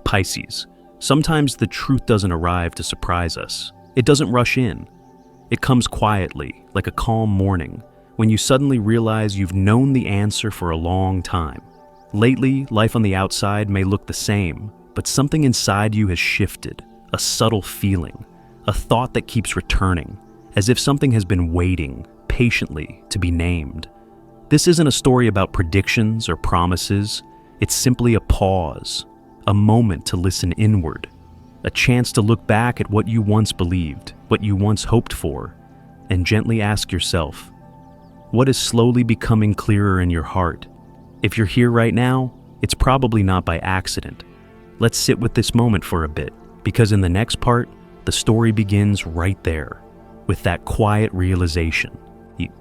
Pisces. Sometimes the truth doesn't arrive to surprise us. It doesn't rush in. It comes quietly, like a calm morning, when you suddenly realize you've known the answer for a long time. Lately, life on the outside may look the same, but something inside you has shifted, a subtle feeling, a thought that keeps returning, as if something has been waiting patiently to be named. This isn't a story about predictions or promises. It's simply a pause, a moment to listen inward, a chance to look back at what you once believed, what you once hoped for, and gently ask yourself, what is slowly becoming clearer in your heart? If you're here right now, it's probably not by accident. Let's sit with this moment for a bit, because in the next part, the story begins right there, with that quiet realization.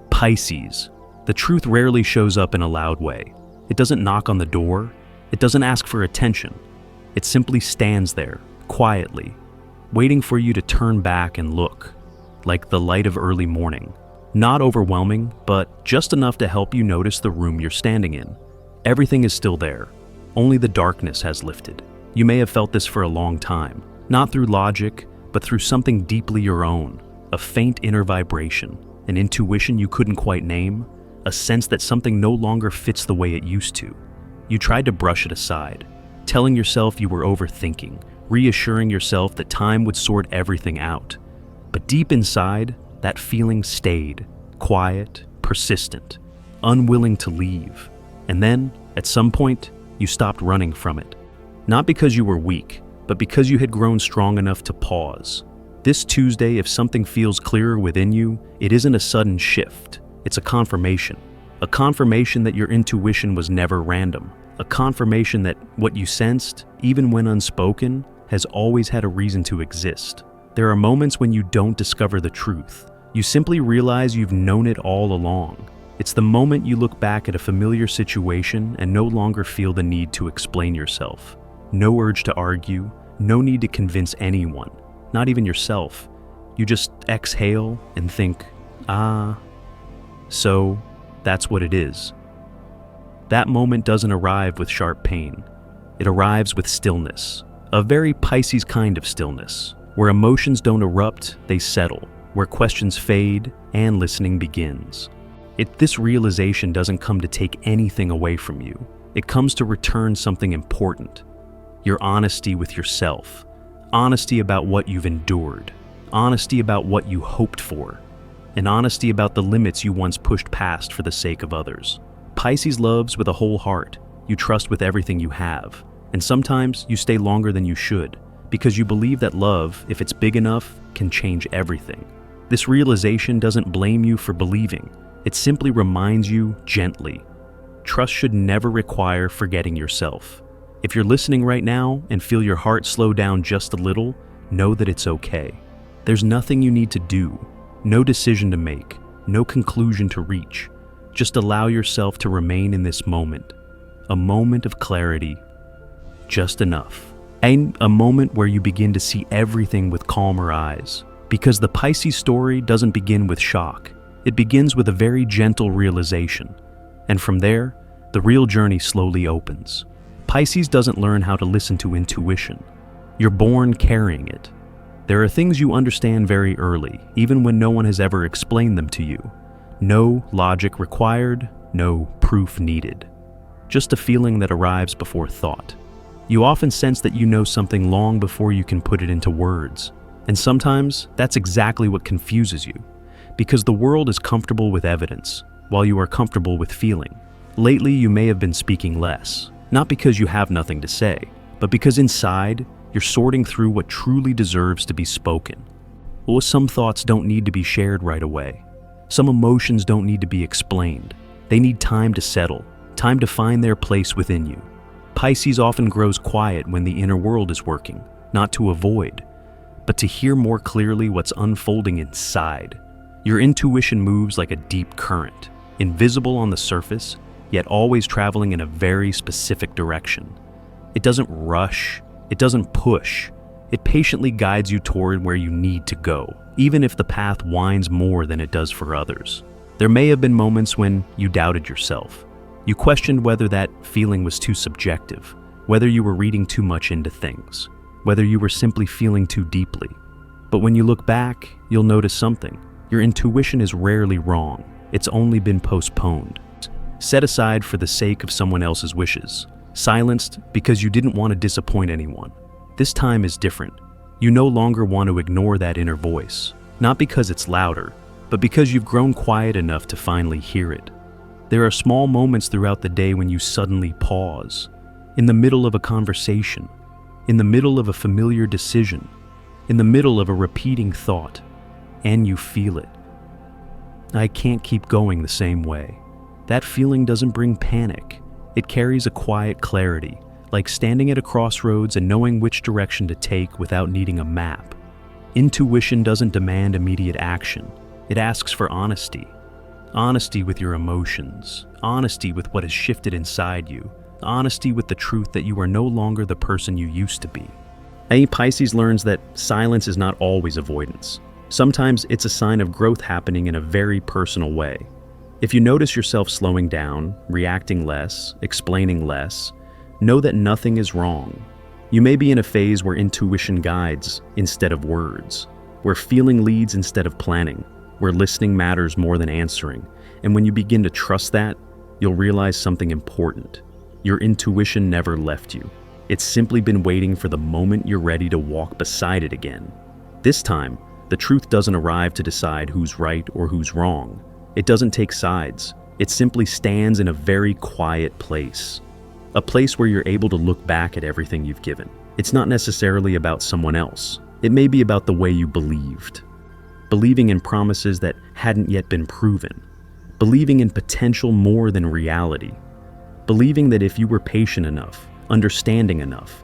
Pisces. The truth rarely shows up in a loud way. It doesn't knock on the door. It doesn't ask for attention. It simply stands there, quietly, waiting for you to turn back and look, like the light of early morning. Not overwhelming, but just enough to help you notice the room you're standing in. Everything is still there. Only the darkness has lifted. You may have felt this for a long time, not through logic, but through something deeply your own, a faint inner vibration, an intuition you couldn't quite name, a sense that something no longer fits the way it used to. You tried to brush it aside, telling yourself you were overthinking, reassuring yourself that time would sort everything out. But deep inside, that feeling stayed, quiet, persistent, unwilling to leave. And then, at some point, you stopped running from it. Not because you were weak, but because you had grown strong enough to pause. This Tuesday, if something feels clearer within you, it isn't a sudden shift. It's a confirmation that your intuition was never random, a confirmation that what you sensed, even when unspoken, has always had a reason to exist. There are moments when you don't discover the truth. You simply realize you've known it all along. It's the moment you look back at a familiar situation and no longer feel the need to explain yourself. No urge to argue, no need to convince anyone, not even yourself. You just exhale and think, so that's what it is. That moment doesn't arrive with sharp pain. It arrives with stillness, a very Pisces kind of stillness, where emotions don't erupt, they settle, where questions fade and listening begins. This realization doesn't come to take anything away from you. It comes to return something important. Your honesty with yourself, honesty about what you've endured, honesty about what you hoped for, and honesty about the limits you once pushed past for the sake of others. Pisces loves with a whole heart. You trust with everything you have. And sometimes you stay longer than you should, because you believe that love, if it's big enough, can change everything. This realization doesn't blame you for believing. It simply reminds you gently. Trust should never require forgetting yourself. If you're listening right now and feel your heart slow down just a little, know that it's okay. There's nothing you need to do, no decision to make, no conclusion to reach. Just allow yourself to remain in this moment, a moment of clarity, just enough. And a moment where you begin to see everything with calmer eyes. Because the Pisces story doesn't begin with shock. It begins with a very gentle realization. And from there, the real journey slowly opens. Pisces doesn't learn how to listen to intuition. You're born carrying it. There are things you understand very early, even when no one has ever explained them to you. No logic required, no proof needed. Just a feeling that arrives before thought. You often sense that you know something long before you can put it into words. And sometimes, that's exactly what confuses you. Because the world is comfortable with evidence, while you are comfortable with feeling. Lately, you may have been speaking less. Not because you have nothing to say, but because inside, you're sorting through what truly deserves to be spoken. Well, some thoughts don't need to be shared right away. Some emotions don't need to be explained. They need time to settle, time to find their place within you. Pisces often grows quiet when the inner world is working, not to avoid, but to hear more clearly what's unfolding inside. Your intuition moves like a deep current, invisible on the surface, yet always traveling in a very specific direction. It doesn't rush, it doesn't push. It patiently guides you toward where you need to go, even if the path winds more than it does for others. There may have been moments when you doubted yourself. You questioned whether that feeling was too subjective, whether you were reading too much into things, whether you were simply feeling too deeply. But when you look back, you'll notice something. Your intuition is rarely wrong. It's only been postponed, set aside for the sake of someone else's wishes, silenced because you didn't want to disappoint anyone. This time is different. You no longer want to ignore that inner voice, not because it's louder, but because you've grown quiet enough to finally hear it. There are small moments throughout the day when you suddenly pause, in the middle of a conversation, in the middle of a familiar decision, in the middle of a repeating thought, and you feel it. I can't keep going the same way. That feeling doesn't bring panic. It carries a quiet clarity, like standing at a crossroads and knowing which direction to take without needing a map. Intuition doesn't demand immediate action. It asks for honesty. Honesty with your emotions, honesty with what has shifted inside you, honesty with the truth that you are no longer the person you used to be. Pisces learns that silence is not always avoidance. Sometimes it's a sign of growth happening in a very personal way. If you notice yourself slowing down, reacting less, explaining less, know that nothing is wrong. You may be in a phase where intuition guides instead of words, where feeling leads instead of planning, where listening matters more than answering. And when you begin to trust that, you'll realize something important. Your intuition never left you. It's simply been waiting for the moment you're ready to walk beside it again. This time, the truth doesn't arrive to decide who's right or who's wrong. It doesn't take sides. It simply stands in a very quiet place. A place where you're able to look back at everything you've given. It's not necessarily about someone else. It may be about the way you believed. Believing in promises that hadn't yet been proven. Believing in potential more than reality. Believing that if you were patient enough, understanding enough,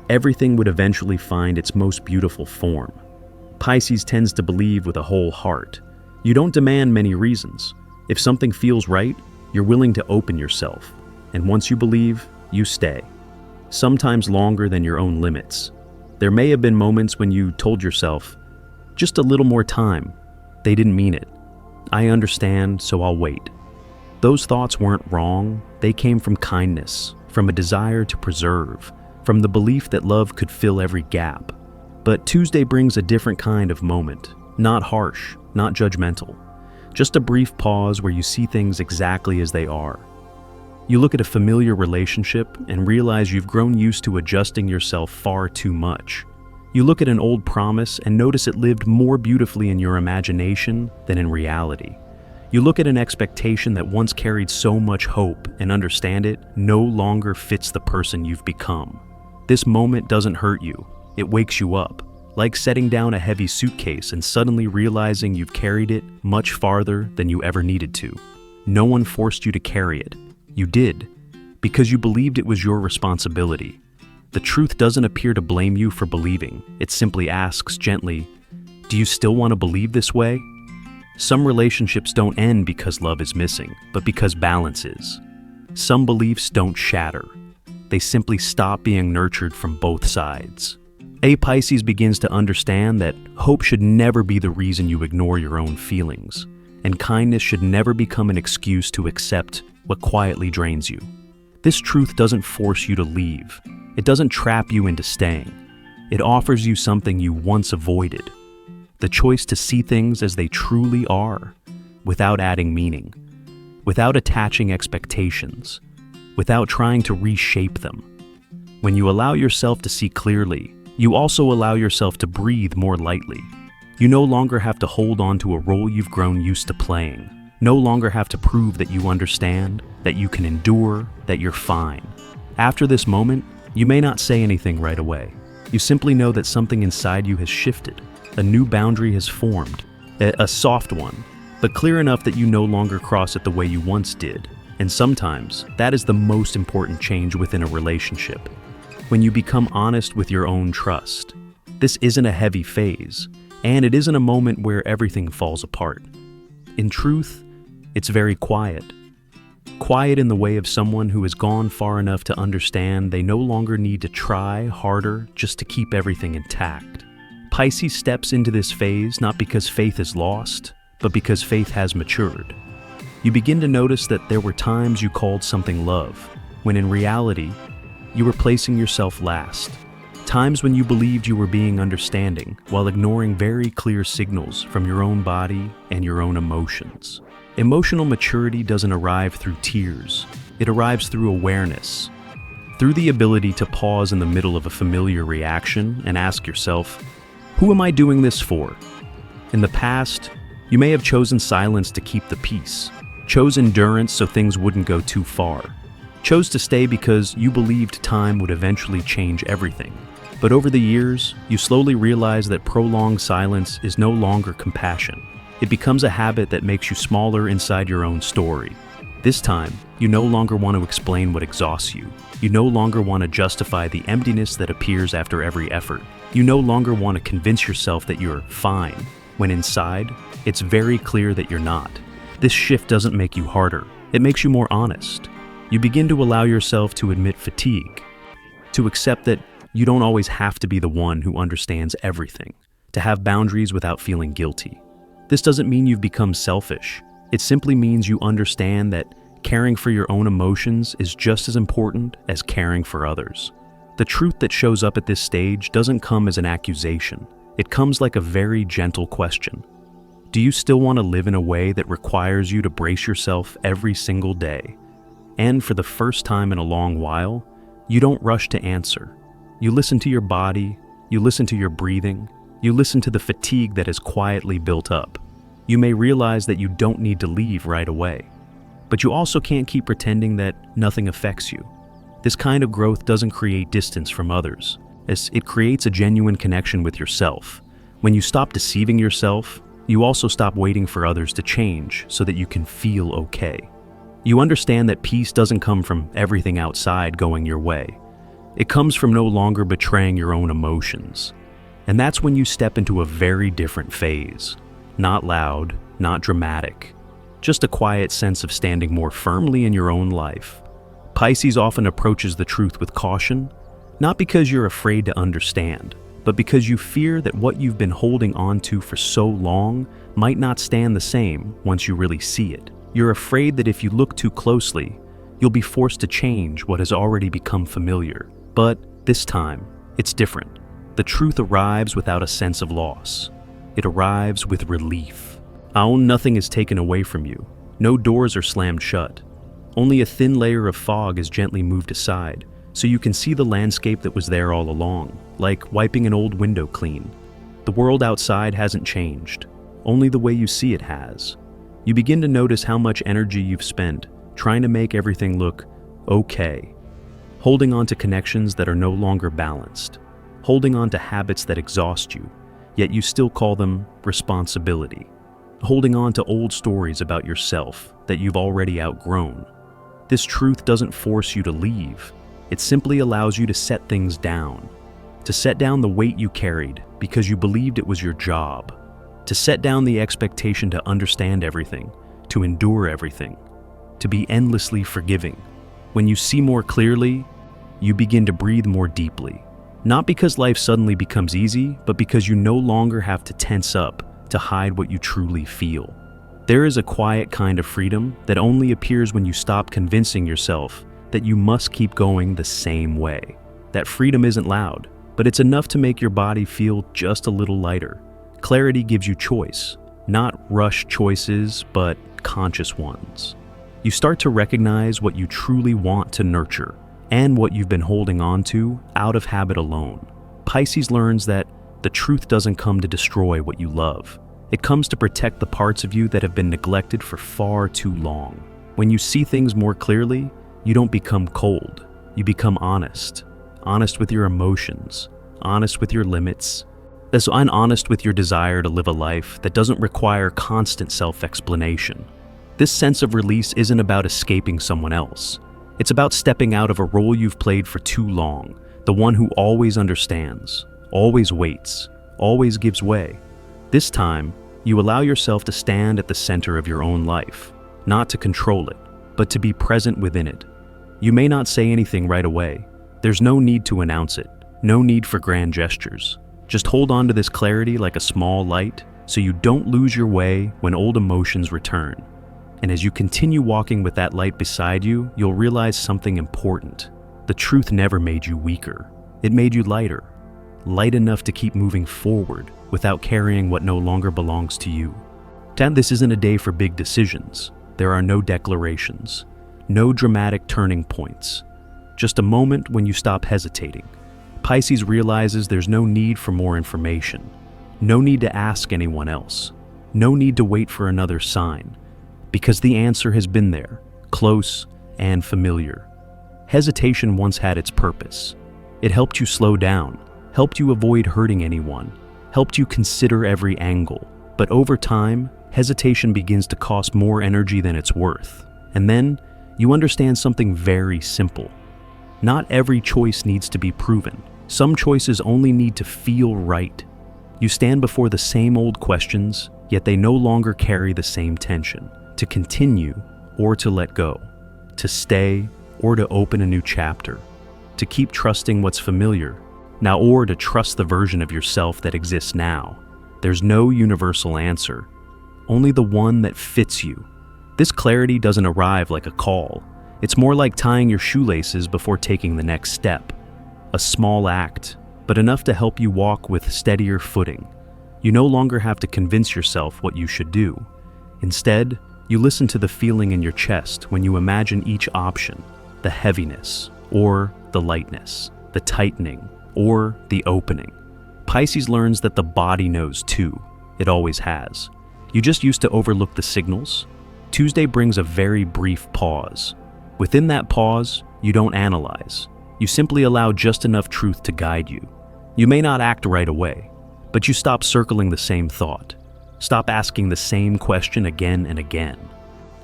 everything would eventually find its most beautiful form. Pisces tends to believe with a whole heart. You don't demand many reasons. If something feels right, you're willing to open yourself. And once you believe, you stay. Sometimes longer than your own limits. There may have been moments when you told yourself, just a little more time. They didn't mean it. I understand, so I'll wait. Those thoughts weren't wrong. They came from kindness, from a desire to preserve, from the belief that love could fill every gap. But Tuesday brings a different kind of moment. Not harsh, not judgmental. Just a brief pause where you see things exactly as they are. You look at a familiar relationship and realize you've grown used to adjusting yourself far too much. You look at an old promise and notice it lived more beautifully in your imagination than in reality. You look at an expectation that once carried so much hope and understand it no longer fits the person you've become. This moment doesn't hurt you. It wakes you up, like setting down a heavy suitcase and suddenly realizing you've carried it much farther than you ever needed to. No one forced you to carry it. You did, because you believed it was your responsibility. The truth doesn't appear to blame you for believing. It simply asks gently, do you still want to believe this way? Some relationships don't end because love is missing, but because balance is. Some beliefs don't shatter. They simply stop being nurtured from both sides. Pisces begins to understand that hope should never be the reason you ignore your own feelings, and kindness should never become an excuse to accept what quietly drains you. This truth doesn't force you to leave. It doesn't trap you into staying. It offers you something you once avoided. The choice to see things as they truly are, without adding meaning, without attaching expectations, without trying to reshape them. When you allow yourself to see clearly, you also allow yourself to breathe more lightly. You no longer have to hold on to a role you've grown used to playing. No longer have to prove that you understand, that you can endure, that you're fine. After this moment, you may not say anything right away. You simply know that something inside you has shifted. A new boundary has formed. A soft one, but clear enough that you no longer cross it the way you once did. And sometimes, that is the most important change within a relationship. When you become honest with your own trust. This isn't a heavy phase, and it isn't a moment where everything falls apart. In truth, it's very quiet. Quiet in the way of someone who has gone far enough to understand they no longer need to try harder just to keep everything intact. Pisces steps into this phase not because faith is lost, but because faith has matured. You begin to notice that there were times you called something love, when in reality, You were placing yourself last. Times when you believed you were being understanding while ignoring very clear signals from your own body and your own emotions. Emotional maturity doesn't arrive through tears. It arrives through awareness, through the ability to pause in the middle of a familiar reaction and ask yourself, who am I doing this for? In the past, you may have chosen silence to keep the peace, chose endurance so things wouldn't go too far, chose to stay because you believed time would eventually change everything. But over the years, you slowly realize that prolonged silence is no longer compassion. It becomes a habit that makes you smaller inside your own story. This time, you no longer want to explain what exhausts you. You no longer want to justify the emptiness that appears after every effort. You no longer want to convince yourself that you're fine, when inside, it's very clear that you're not. This shift doesn't make you harder. It makes you more honest. You begin to allow yourself to admit fatigue, to accept that you don't always have to be the one who understands everything, to have boundaries without feeling guilty. This doesn't mean you've become selfish. It simply means you understand that caring for your own emotions is just as important as caring for others. The truth that shows up at this stage doesn't come as an accusation. It comes like a very gentle question. Do you still want to live in a way that requires you to brace yourself every single day? And for the first time in a long while, you don't rush to answer. You listen to your body, you listen to your breathing, you listen to the fatigue that has quietly built up. You may realize that you don't need to leave right away, but you also can't keep pretending that nothing affects you. This kind of growth doesn't create distance from others, as it creates a genuine connection with yourself. When you stop deceiving yourself, you also stop waiting for others to change so that you can feel okay. You understand that peace doesn't come from everything outside going your way. It comes from no longer betraying your own emotions. And that's when you step into a very different phase. Not loud, not dramatic, just a quiet sense of standing more firmly in your own life. Pisces often approaches the truth with caution, not because you're afraid to understand, but because you fear that what you've been holding on to for so long might not stand the same once you really see it. You're afraid that if you look too closely, you'll be forced to change what has already become familiar. But this time, it's different. The truth arrives without a sense of loss. It arrives with relief. Nothing is taken away from you. No doors are slammed shut. Only a thin layer of fog is gently moved aside, so you can see the landscape that was there all along, like wiping an old window clean. The world outside hasn't changed. Only the way you see it has. You begin to notice how much energy you've spent trying to make everything look okay. Holding on to connections that are no longer balanced. Holding on to habits that exhaust you, yet you still call them responsibility. Holding on to old stories about yourself that you've already outgrown. This truth doesn't force you to leave. It simply allows you to set things down. To set down the weight you carried because you believed it was your job. To set down the expectation to understand everything, to endure everything, to be endlessly forgiving. When you see more clearly, you begin to breathe more deeply. Not because life suddenly becomes easy, but because you no longer have to tense up to hide what you truly feel. There is a quiet kind of freedom that only appears when you stop convincing yourself that you must keep going the same way. That freedom isn't loud, but it's enough to make your body feel just a little lighter. Clarity gives you choice, not rushed choices, but conscious ones. You start to recognize what you truly want to nurture and what you've been holding on to out of habit alone. Pisces learns that the truth doesn't come to destroy what you love. It comes to protect the parts of you that have been neglected for far too long. When you see things more clearly, you don't become cold. You become honest. Honest with your emotions. Honest with your limits. And honest with your desire to live a life that doesn't require constant self-explanation. This sense of release isn't about escaping someone else. It's about stepping out of a role you've played for too long, the one who always understands, always waits, always gives way. This time, you allow yourself to stand at the center of your own life, not to control it, but to be present within it. You may not say anything right away. There's no need to announce it, no need for grand gestures. Just hold on to this clarity like a small light so you don't lose your way when old emotions return. And as you continue walking with that light beside you, you'll realize something important. The truth never made you weaker. It made you lighter. Light enough to keep moving forward without carrying what no longer belongs to you. This isn't a day for big decisions. There are no declarations, no dramatic turning points. Just a moment when you stop hesitating. Pisces realizes there's no need for more information. No need to ask anyone else. No need to wait for another sign. Because the answer has been there, close and familiar. Hesitation once had its purpose. It helped you slow down, helped you avoid hurting anyone, helped you consider every angle. But over time, hesitation begins to cost more energy than it's worth. And then, you understand something very simple. Not every choice needs to be proven. Some choices only need to feel right. You stand before the same old questions, yet they no longer carry the same tension. To continue or to let go. To stay or to open a new chapter. To keep trusting what's familiar now or to trust the version of yourself that exists now. There's no universal answer, only the one that fits you. This clarity doesn't arrive like a call. It's more like tying your shoelaces before taking the next step. A small act, but enough to help you walk with steadier footing. You no longer have to convince yourself what you should do. Instead, you listen to the feeling in your chest when you imagine each option, the heaviness or the lightness, the tightening or the opening. Pisces learns that the body knows too. It always has. You just used to overlook the signals. Tuesday brings a very brief pause. Within that pause, you don't analyze. You simply allow just enough truth to guide you. You may not act right away, but you stop circling the same thought. Stop asking the same question again and again.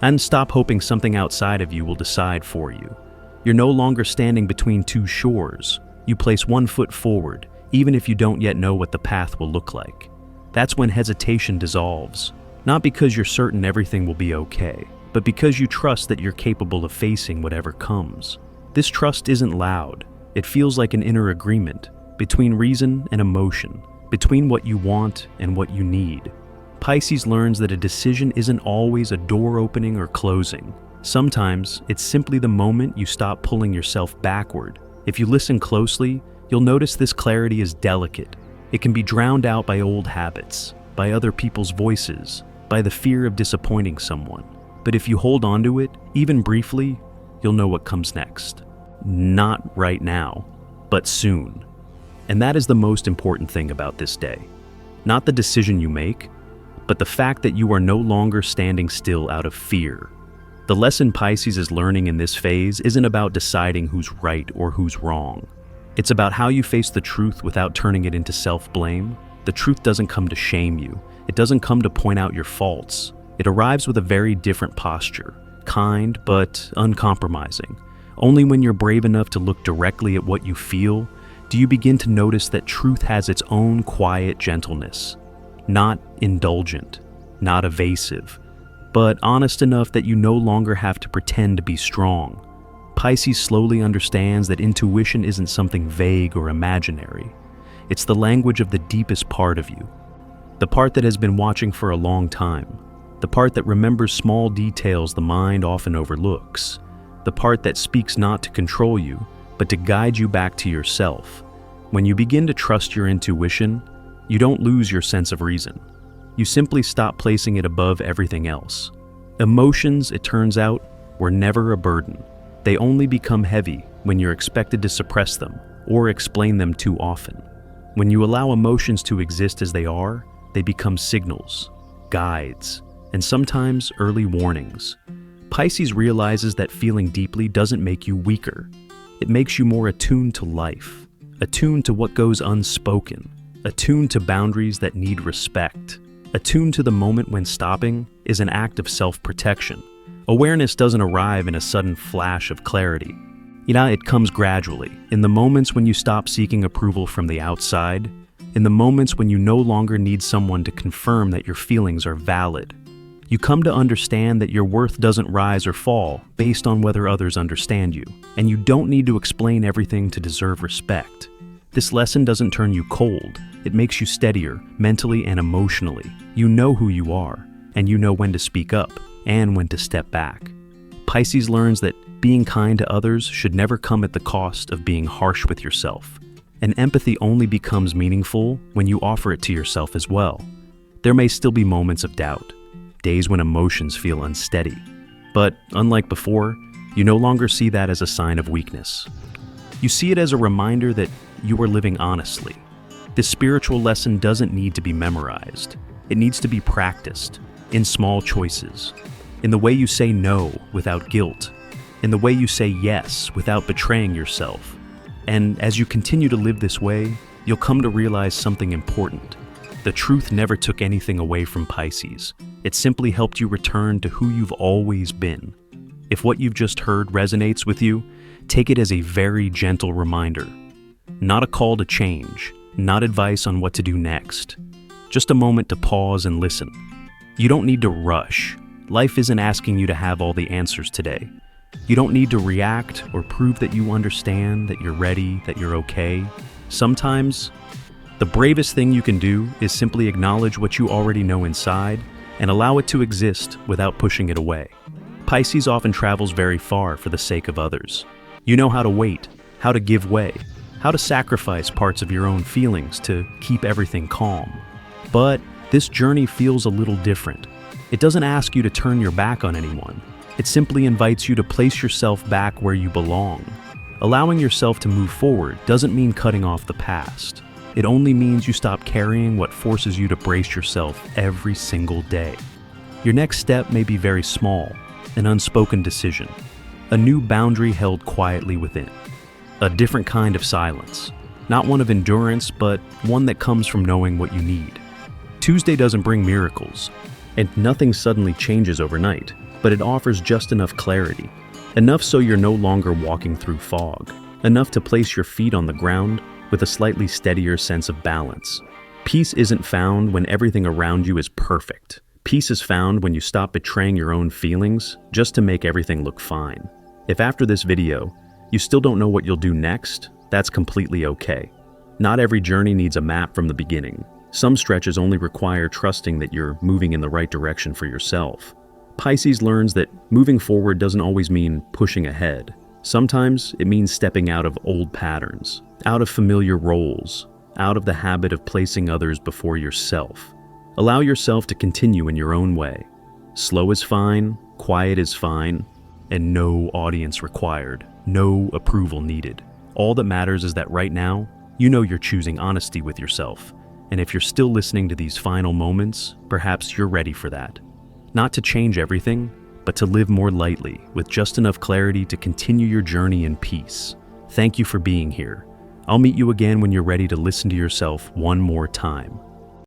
And stop hoping something outside of you will decide for you. You're no longer standing between two shores. You place one foot forward, even if you don't yet know what the path will look like. That's when hesitation dissolves. Not because you're certain everything will be okay, but because you trust that you're capable of facing whatever comes. This trust isn't loud. It feels like an inner agreement between reason and emotion, between what you want and what you need. Pisces learns that a decision isn't always a door opening or closing. Sometimes it's simply the moment you stop pulling yourself backward. If you listen closely, you'll notice this clarity is delicate. It can be drowned out by old habits, by other people's voices, by the fear of disappointing someone. But if you hold on to it, even briefly, you'll know what comes next. Not right now, but soon. And that is the most important thing about this day. Not the decision you make, but the fact that you are no longer standing still out of fear. The lesson Pisces is learning in this phase isn't about deciding who's right or who's wrong. It's about how you face the truth without turning it into self-blame. The truth doesn't come to shame you. It doesn't come to point out your faults. It arrives with a very different posture, kind but uncompromising. Only when you're brave enough to look directly at what you feel do you begin to notice that truth has its own quiet gentleness. Not indulgent, not evasive, but honest enough that you no longer have to pretend to be strong. Pisces slowly understands that intuition isn't something vague or imaginary. It's the language of the deepest part of you. The part that has been watching for a long time. The part that remembers small details the mind often overlooks. The part that speaks not to control you, but to guide you back to yourself. When you begin to trust your intuition, you don't lose your sense of reason. You simply stop placing it above everything else. Emotions, it turns out, were never a burden. They only become heavy when you're expected to suppress them or explain them too often. When you allow emotions to exist as they are, they become signals, guides, and sometimes early warnings. Pisces realizes that feeling deeply doesn't make you weaker. It makes you more attuned to life, attuned to what goes unspoken, attuned to boundaries that need respect, attuned to the moment when stopping is an act of self-protection. Awareness doesn't arrive in a sudden flash of clarity. It comes gradually, in the moments when you stop seeking approval from the outside, in the moments when you no longer need someone to confirm that your feelings are valid. You come to understand that your worth doesn't rise or fall based on whether others understand you, and you don't need to explain everything to deserve respect. This lesson doesn't turn you cold, it makes you steadier, mentally and emotionally. You know who you are, and you know when to speak up, and when to step back. Pisces learns that Being kind to others should never come at the cost of being harsh with yourself. And empathy only becomes meaningful when you offer it to yourself as well. There may still be moments of doubt, days when emotions feel unsteady. But unlike before, you no longer see that as a sign of weakness. You see it as a reminder that you are living honestly. This spiritual lesson doesn't need to be memorized. It needs to be practiced in small choices, in the way you say no without guilt, in the way you say yes without betraying yourself. And as you continue to live this way, you'll come to realize something important. The truth never took anything away from Pisces. It simply helped you return to who you've always been. If what you've just heard resonates with you, take it as a very gentle reminder. Not a call to change, not advice on what to do next. Just a moment to pause and listen. You don't need to rush. Life isn't asking you to have all the answers today. You don't need to react or prove that you understand, that you're ready, that you're okay. Sometimes, the bravest thing you can do is simply acknowledge what you already know inside and allow it to exist without pushing it away. Pisces often travels very far for the sake of others. You know how to wait, how to give way, how to sacrifice parts of your own feelings to keep everything calm. But this journey feels a little different. It doesn't ask you to turn your back on anyone. It simply invites you to place yourself back where you belong. Allowing yourself to move forward doesn't mean cutting off the past. It only means you stop carrying what forces you to brace yourself every single day. Your next step may be very small, an unspoken decision, a new boundary held quietly within, a different kind of silence, not one of endurance, but one that comes from knowing what you need. Tuesday doesn't bring miracles, and nothing suddenly changes overnight, but it offers just enough clarity, enough so you're no longer walking through fog, enough to place your feet on the ground with a slightly steadier sense of balance. Peace isn't found when everything around you is perfect. Peace is found when you stop betraying your own feelings just to make everything look fine. If after this video, you still don't know what you'll do next, that's completely okay. Not every journey needs a map from the beginning. Some stretches only require trusting that you're moving in the right direction for yourself. Pisces learns that moving forward doesn't always mean pushing ahead. Sometimes it means stepping out of old patterns, out of familiar roles, out of the habit of placing others before yourself. Allow yourself to continue in your own way. Slow is fine, quiet is fine, and no audience required, no approval needed. All that matters is that right now, you know you're choosing honesty with yourself. And if you're still listening to these final moments, perhaps you're ready for that. Not to change everything, but to live more lightly, with just enough clarity to continue your journey in peace. Thank you for being here. I'll meet you again when you're ready to listen to yourself one more time.